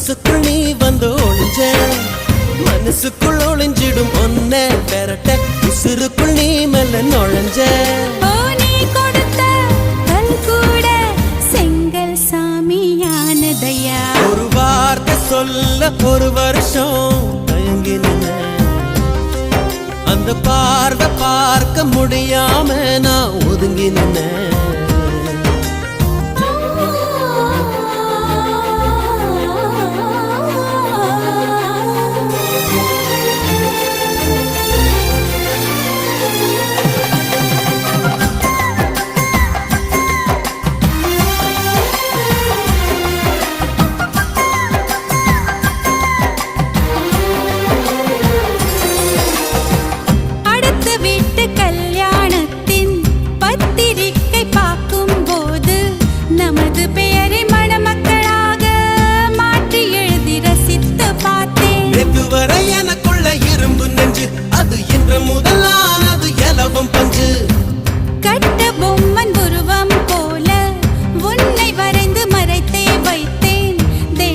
மனசுக்குள் நீ வந்து ஒளிஞ்ச மனசுக்குள் ஒளிஞ்சிடும் ஒன்ன பெறட்ட உசுருக்குள் நீ மெல்ல நுழைஞ்ச நீ கொடுத்த கல் கூட செங்கல் சாமியானதையா ஒரு வார்த்தை சொல்ல ஒரு வருஷம் தயங்கி நின்ன அந்த பார்வை பார்க்க முடியாம நான் ஒதுங்கி நின்ன